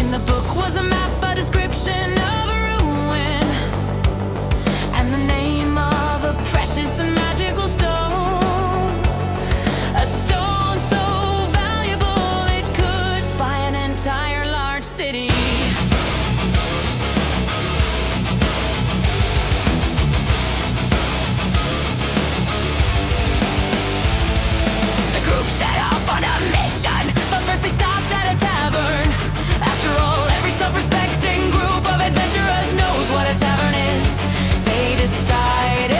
In the book was a map, a description of a ruin, and the name of a precious and magical stone. A stone so valuable it could buy an entire large city. The group set off on a mission, but first they stopped at a tavern. After all, every self-respecting group of adventurers knows what a tavern is. They decided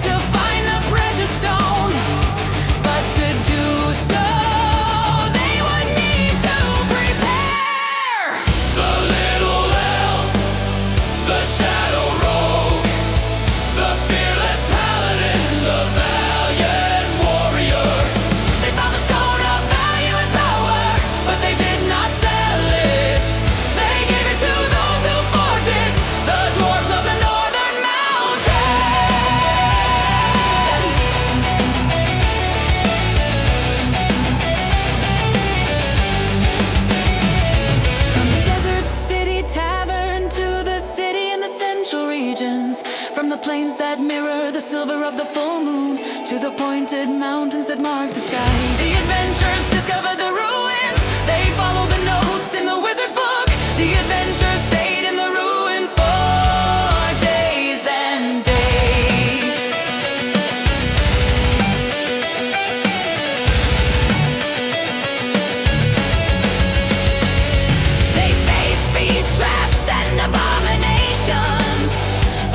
to find the precious stone, but to do so, they would need to prepare. The little elf, the shadow rogue, the fearless paladin, the valiant warrior. They found the stone of value and power, but they did not sell it. They gave it to those who forged it, the dwarves of the northern mountains. From the desert city tavern to the city in the central regions, from the plains that mirror the silver of the full moon to the pointed mountains that mark the sky, the adventurers discovered the ruins. They followed the notes in the wizard's book. The adventurers stayed in the ruins for days and days. They faced beast traps and abominations,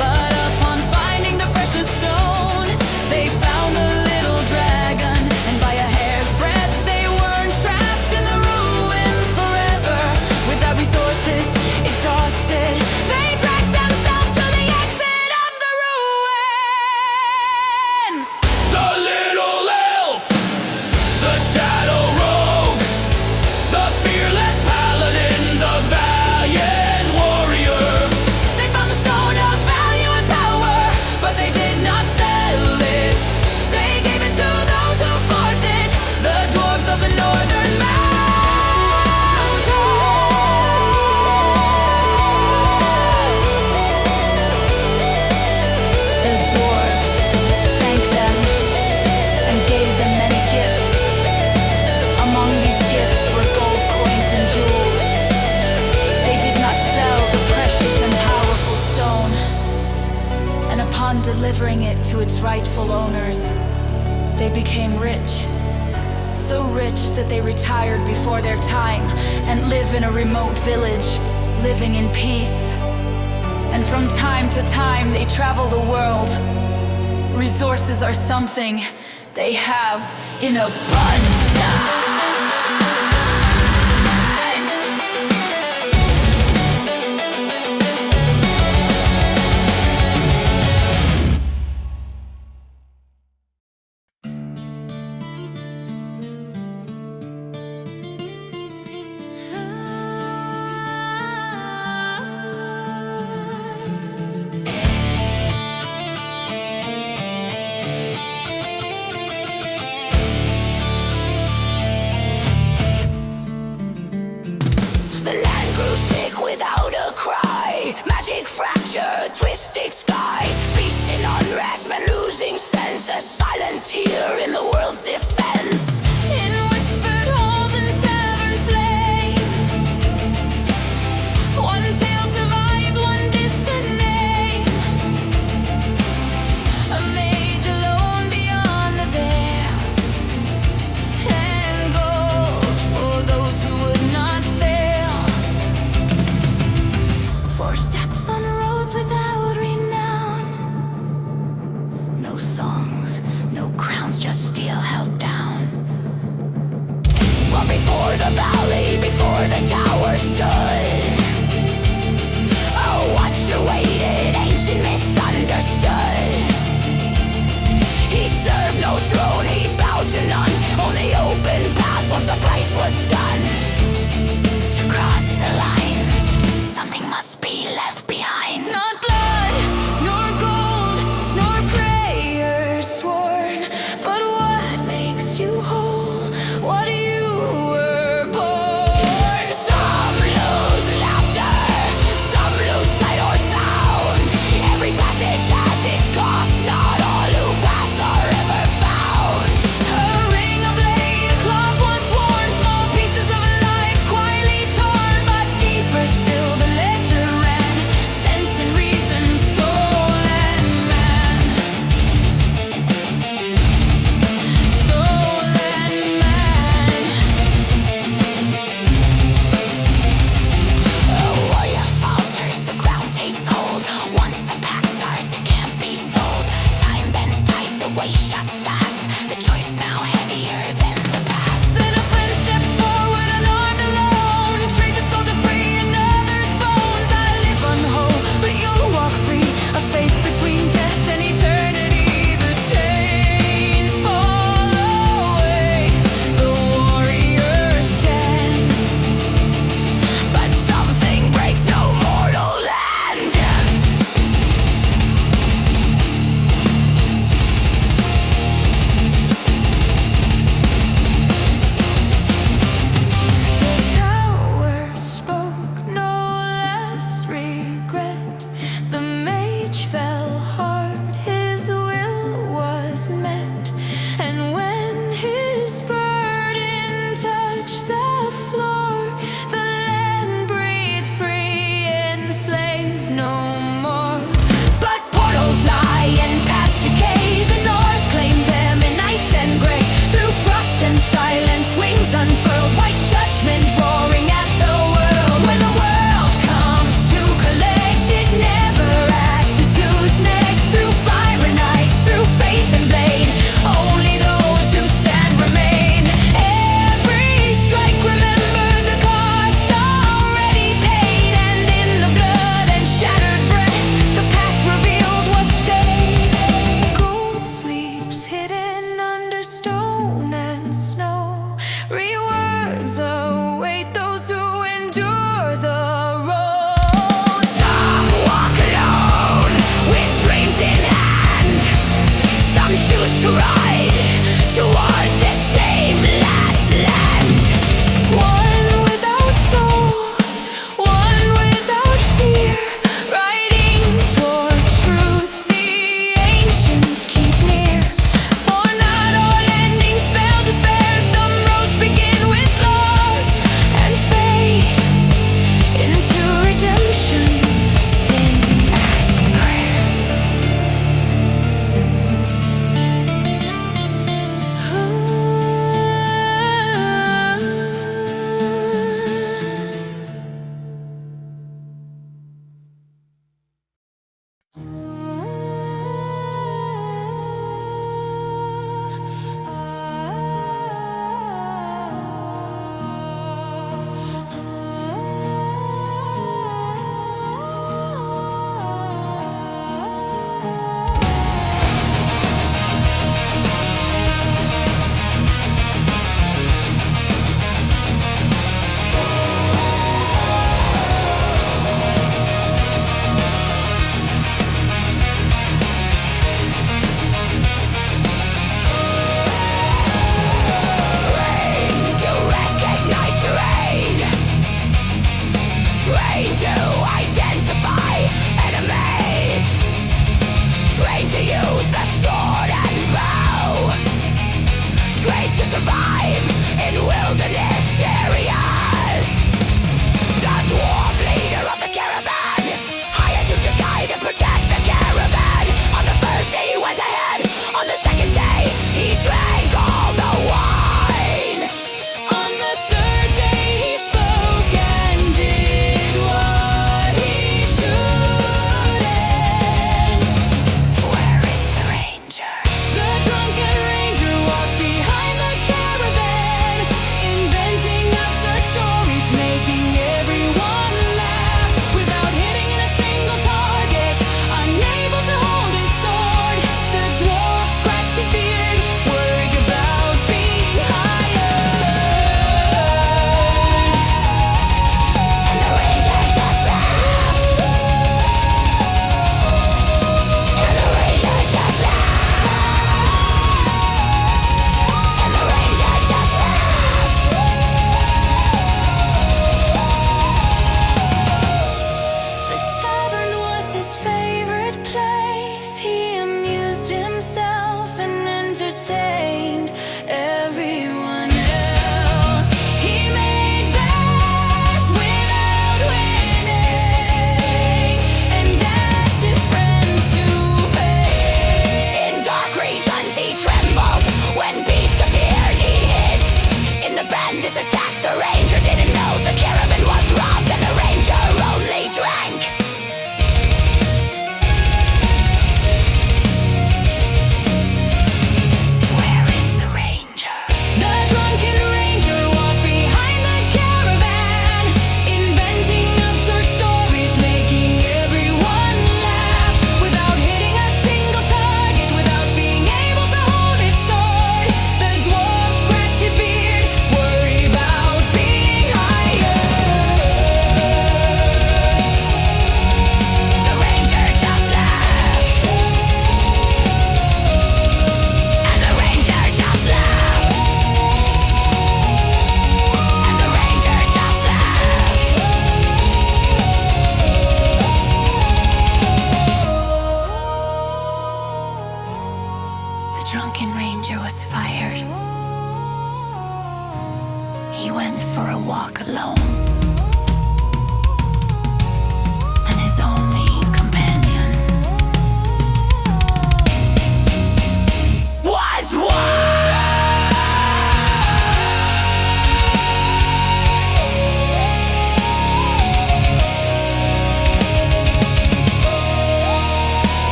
but upon finding the precious stone, they found the little dragon, and by a hair's breadth they weren't trapped in the ruins forever. Without resources, exhausted, they dragged themselves to the exit of the ruins. The little elf, the shadow rogue, the fearless paladin, the valiant warrior. They found the stone of value and power, but they did not sell it. They gave it to those who forged it, the dwarves of the northern mountains. The dwarves thanked them and gave them many gifts. Among these gifts were gold coins and jewels. They did not sell the precious and powerful stone, and upon delivering it to its rightful owners, they became rich. So rich that they retired before their time and live in a remote village, living in peace. And from time to time they travel the world. Resources are something they have in abundance. The land grew sick without a cry. Magic fracture, twisting sky. Peace in unrest, man losing sense. A silent tear in the world's defense. In whispered halls and tavern flame, one tale survived, one distant name. A mage alone beyond the veil, and gold for those who would not fail. Four steps on roads without renown. No songs, no crowns, just steel held down.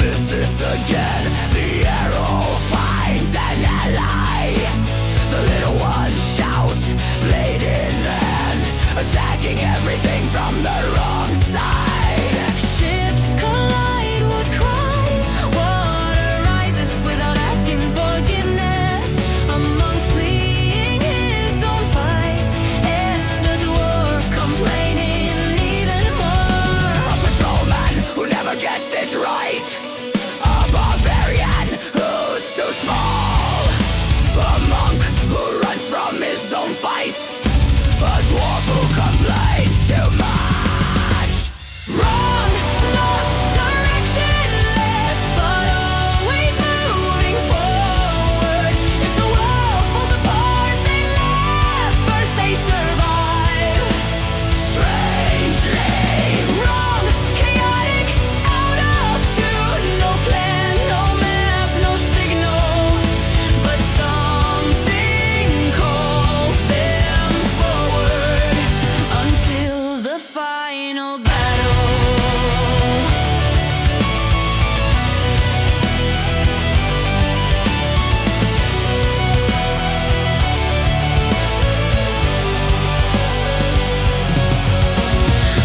misses again. The arrow finds an ally. The little one shouts, blade in hand, attacking everything from the wrong side. Ships collide, wood cries, water rises without asking forgiveness. A monk fleeing his own fight, and a dwarf complaining even more. A patrolman who never gets it right. A barbarian who's too small. A monk who runs from his own fight. A dwarf who complains too much. Wrong, lost, directionless, but always moving forward. If the world falls apart, they laugh. First they survive. Strangely, Wrong, chaotic, out of tune. No plan, no map, no signal. But something calls them forward until the final battle.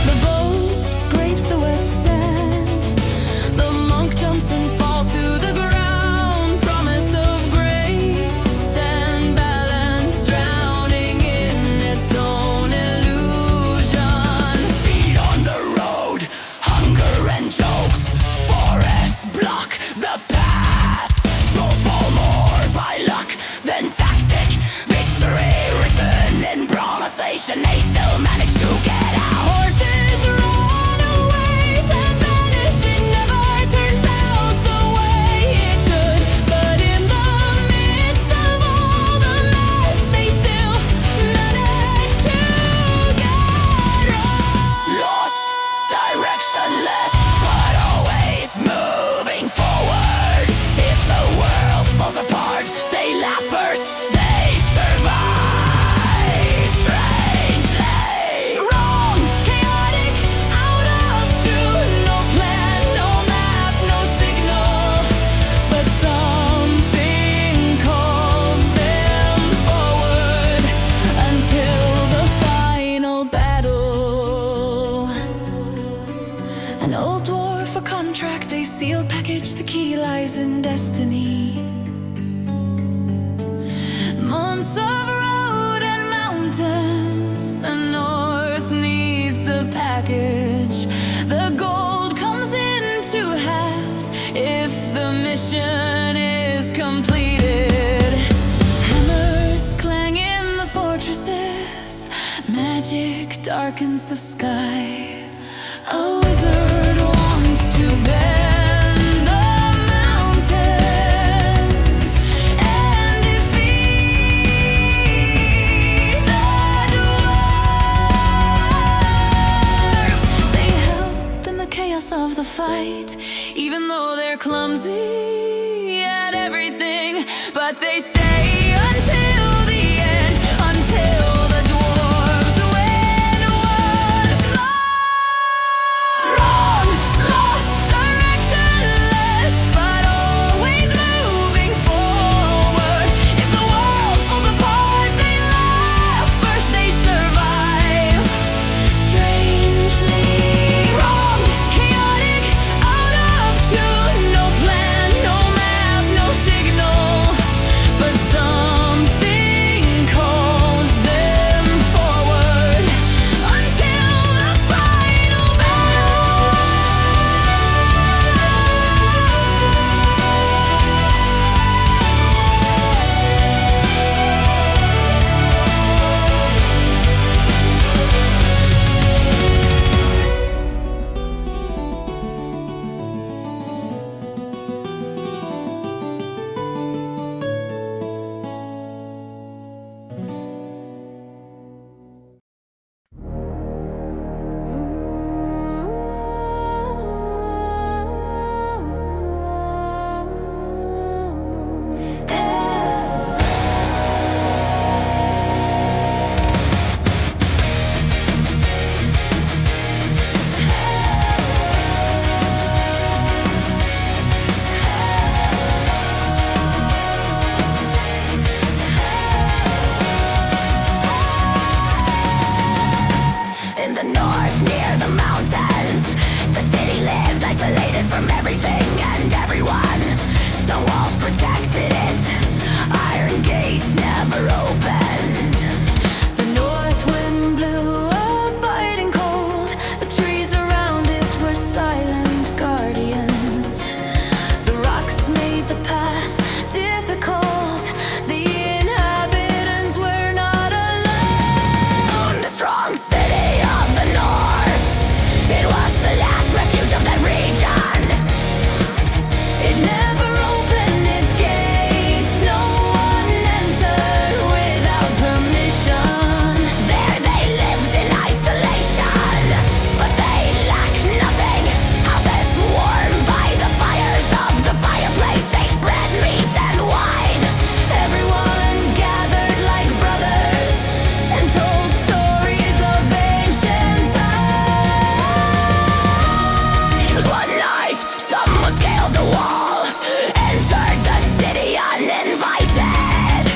The boat scrapes the wet sand. The monk jumps and falls to the ground. Promise of grace and balance, drowning in its own illusion. feet on the road, hunger and jokes. Forests block the path. Trolls fall more by luck than tactic. Victory written in pronunciation, they still manage to get out. Horses run away, plans vanish, it never turns out the way it should. But in the midst of all the mess, they still manage to get on. Lost, directionless, but always moving forward. If the world falls apart, they laugh first, they survive. Strangely, Wrong, chaotic, out of tune. No plan, no map, no signal. But something calls them forward until the final battle. An old dwarf, a contract, a sealed package. The key lies in destiny. Months of road and mountains. The north needs the package. The gold comes in two halves if the mission is completed. Hammers clang in the fortresses. Magic darkens the sky. A wizard wants to bend the mountains and defeat the dwarves. They help in the chaos of the fight, even though they're clumsy at everything. But they stay until the end, until the dwarves win once more. Wrong, lost, directionless, but always moving forward. If the world falls apart, they laugh. First they survive. Strangely, wrong, chaotic, out of tune. No plan, no map, no signal. But some from everything and everyone. Stone walls protected it, iron gates never opened. The north wind blew a biting cold. The trees around it were silent guardians. The rocks made the path difficult. The inhabitants were not alone. The strong city of the north, it was the last refuge of that region. It never opened its gates. No one entered without permission. There they lived in isolation, but they lacked nothing. Houses warmed by the fires of the fireplace, they spread meat and wine. Everyone gathered like brothers and told stories of ancient times. One night, someone scaled the wall, entered the city uninvited.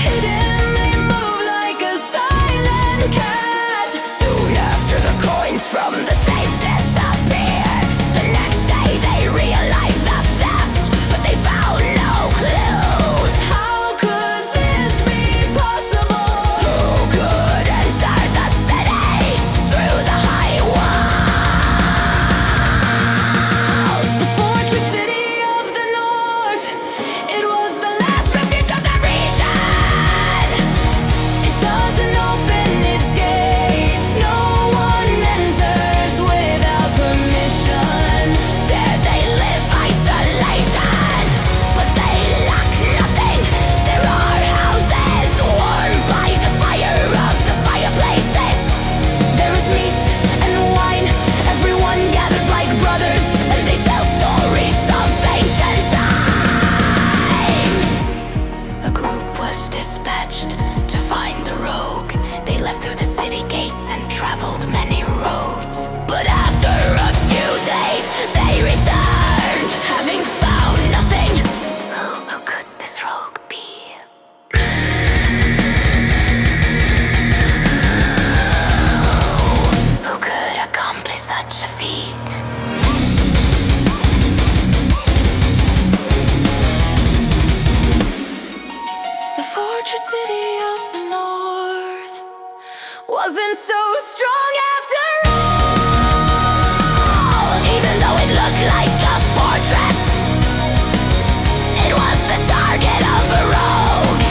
Hidden, they moved like a silent cat. Soon after, the coins from the safe disappeared. The next day they realized the theft, but they found no clues. How could this be possible? Who could enter the city through the high walls? The fortress city of the north, it was the last refuge of the region. It doesn't open its gates. No one enters without permission. There they live isolated, but they lack nothing. There are houses warmed by the fire of the fireplaces. There is meat and wine. Everyone gathers like brothers, And they tell stories of ancient times. a group was dispatched to find the rogue. They left through the city gates and traveled many roads. But after a few days, they returned, having found nothing. Who could this rogue be? Who could accomplish such a feat? The fortress city of the north wasn't so strong after all. Even though it looked like a fortress, it was the target of a rogue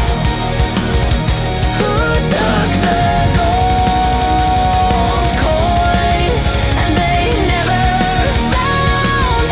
Who took the gold coins and they never found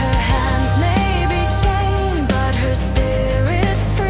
Her hands may be chained, but her spirit's free.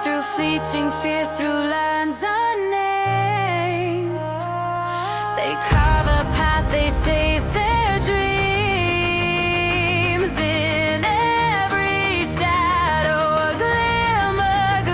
through fleeting fears, through lands unnamed. They carve a path, they chase their dreams. In every shadow, a glimmer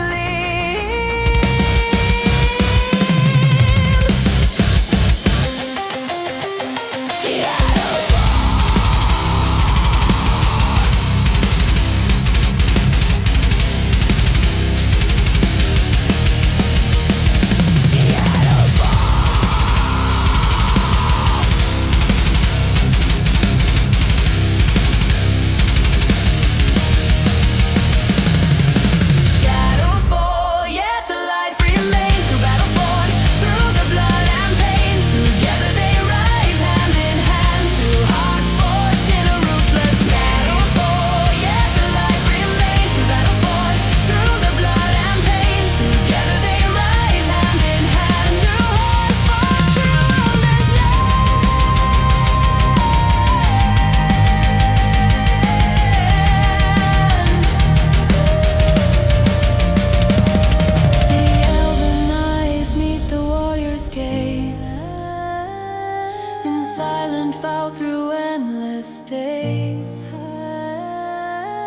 silent vow through endless days.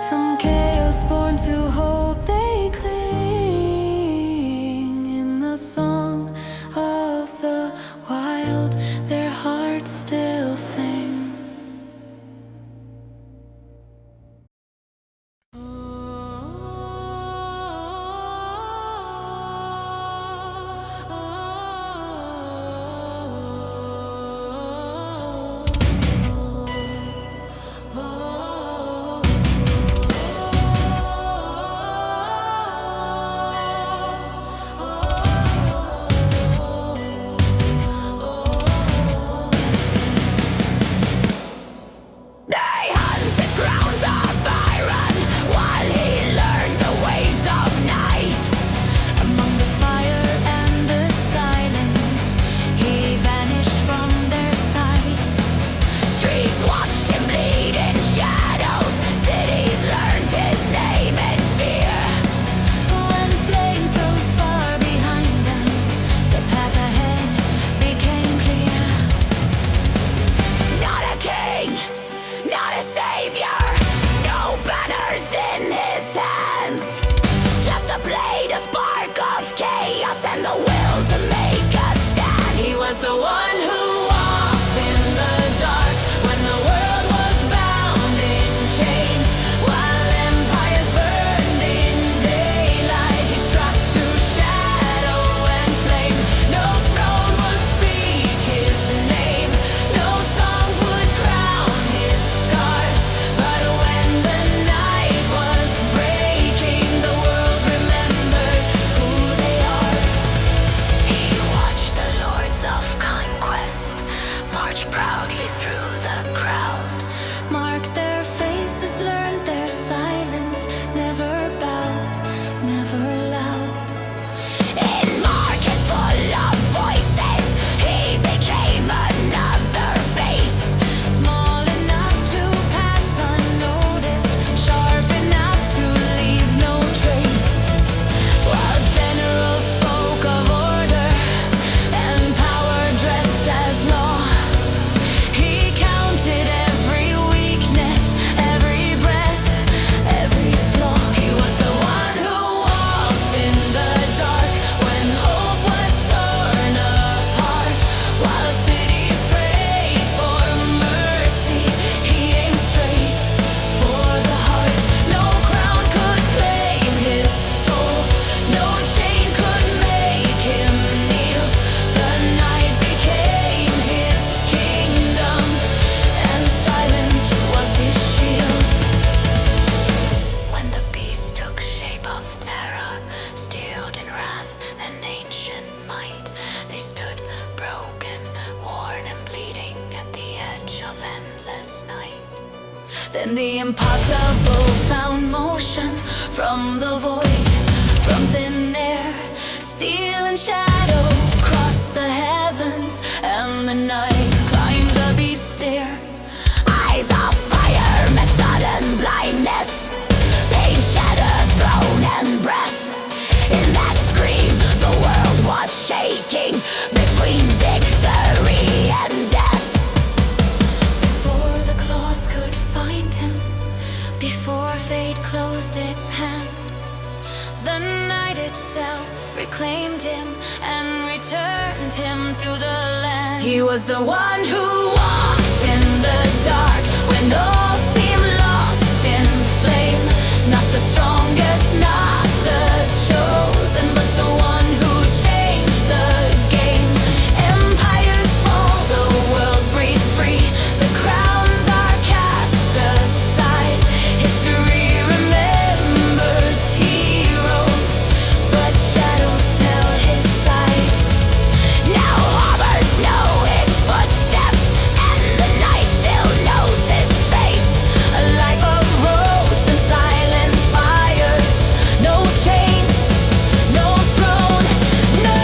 From chaos born to hope they cling. In the song of the wild, their hearts still sing. And the will to make a stand. He was the one who walked in the dark when the world was bound in chains, while empires burned in daylight. He struck through shadow and flame. No throne would speak his name, no songs would crown his scars. But when the night was breaking, the world remembered who they are. Of conquest march proudly through the crowd, marked their faces, learned their silence, never bowed, never loud. In markets full of voices, he became another face, small enough to pass unnoticed, sharp enough to leave no trace. While generals spoke of order and dressed as law, he counted every weakness, every breath, every flaw. He was the one who walked in the dark when hope was torn apart, while cities prayed for mercy. He aimed straight for the heart. No crown could claim his soul, no chain could make him kneel. The night became his kingdom, and silence was his shield. When the beast took shape of terror, steeled in wrath and ancient might, they stood broken, worn and bleeding at the edge of endless night. Then the impossible found motion from the void, from thin air, steel and shadow crossed the heavens, and the night climbed the beast's stair. Eyes of fire met sudden blindness, pain shattered throne and breath. claimed him and returned him to the land. He was the one who walked in the dark when all seemed lost in flame. Not the strongest, not the chosen, but the one who changed the game. Empires fall, the world breathes free. The crowns are cast aside. History remembers heroes, but shadows tell his side. Now harbors know his footsteps, and the night still knows his face. A life of roads and silent fires. No chains, no throne, no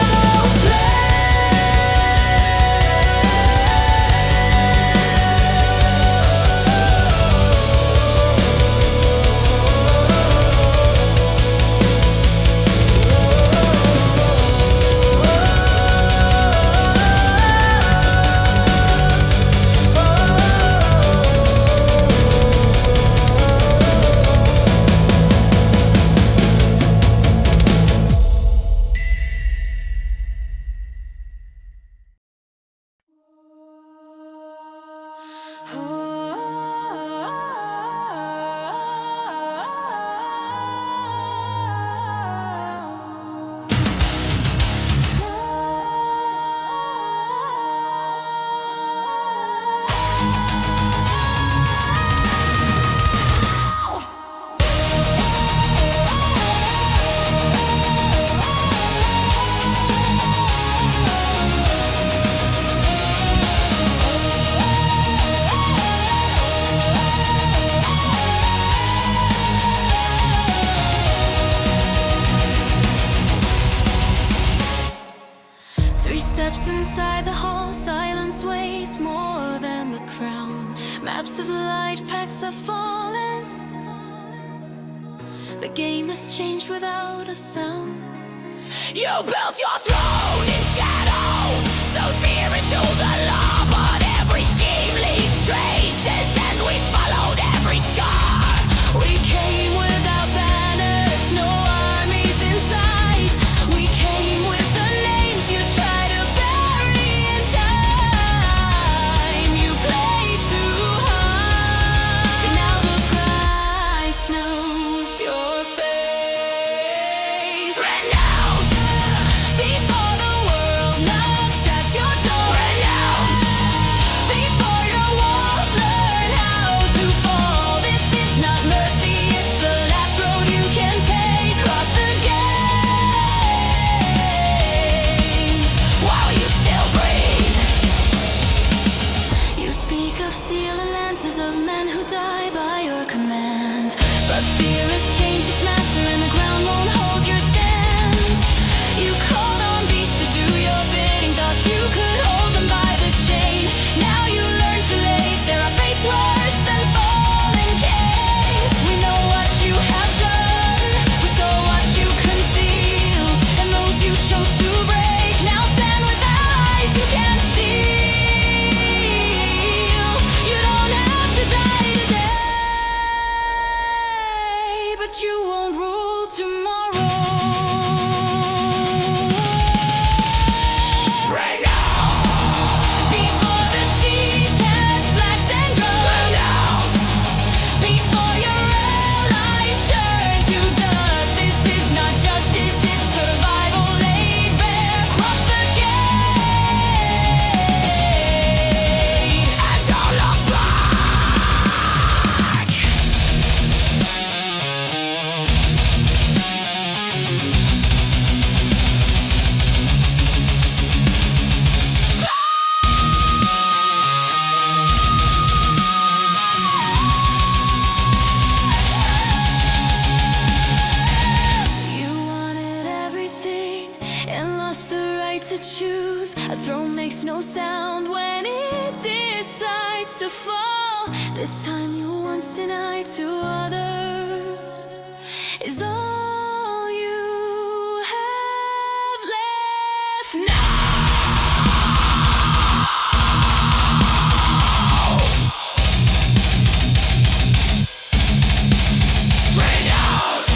steps inside the hall, silence weighs more than the crown. Maps of light, packs have fallen. The game has changed without a sound. You built your throne in shadow, sowed fear into the law, but every scheme leaves traces, and we followed every scar. We came without banners, no armies in sight. We came with the names you tried to bury in time. You played too hard. Now the price knows your face. Renounce before the world knocks at your door. Renounce before your walls learn how to fall. This is not mercy, it's the last road you can take. Cross the gates while you still breathe. You speak of steel and lances, of men who die by your command. But fear has changed its master, and the ground won't hold your stand. You called on beasts to do your bidding, thought you could hold them by the chain. Now you learn too late, there are fates worse than fallen kings. We know what you have done, we saw what you concealed, and those you chose to break now stand with eyes you can't steal. You don't have to die today, but you won't rule tomorrow. Renounce before the siege has flags and drums. Renounce before your allies turn to dust. This is not justice, it's survival laid bare. Cross the gate and don't look back. You wanted everything and lost the right to choose. A throne makes no sound when it decides to fall. The time you once denied to others is all you have left now. Renounce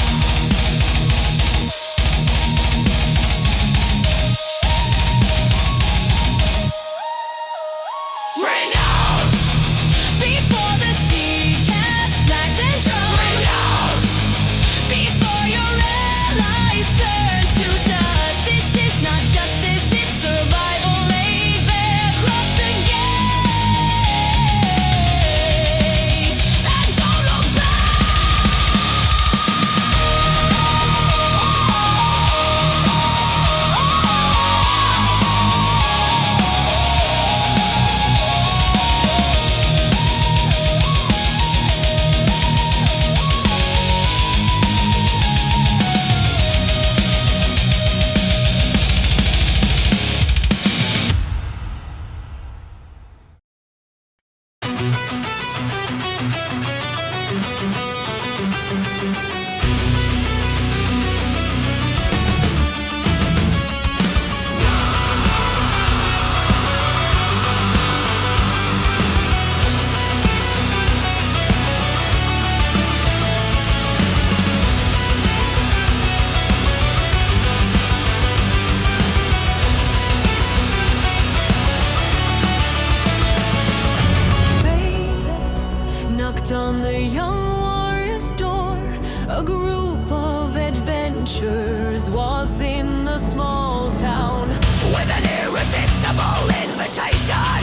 his was in the small town. With an irresistible invitation,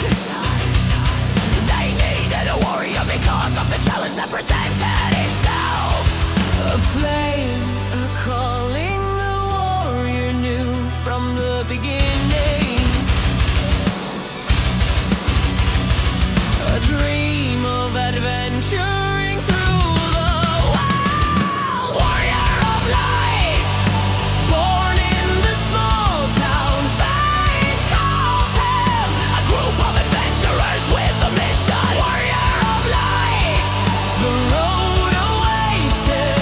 they needed a warrior because of the challenge that presented itself. A flame, a calling the warrior knew from the beginning. A dream of adventuring through the wild. Warrior of light, Born in the small town, fate calls him. A group of adventurers with a mission. Warrior of light, the road awaited.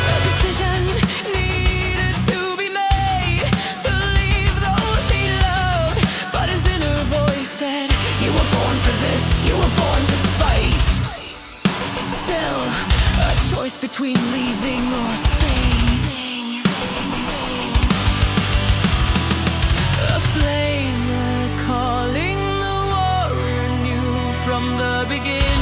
A decision needed to be made to leave those he loved, but his inner voice said, you were born for this, you were born to fight. still a choice between leaving or staying. A flame, a calling the warrior knew from the beginning.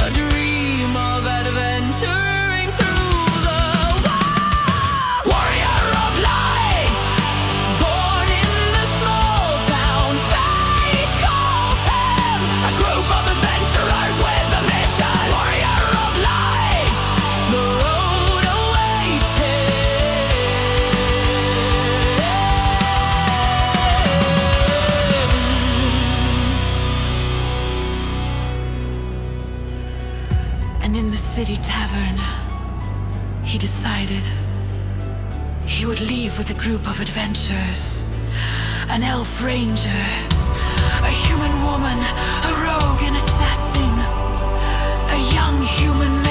A dream of adventuring through the wild. Warrior of light, Born in the small town, fate calls him. A group of adventurers with a mission. Warrior of light, the road awaited. And in the city tavern, he decided he would leave with a group of adventurers. An elf ranger, a human woman, a rogue, an assassin, a young human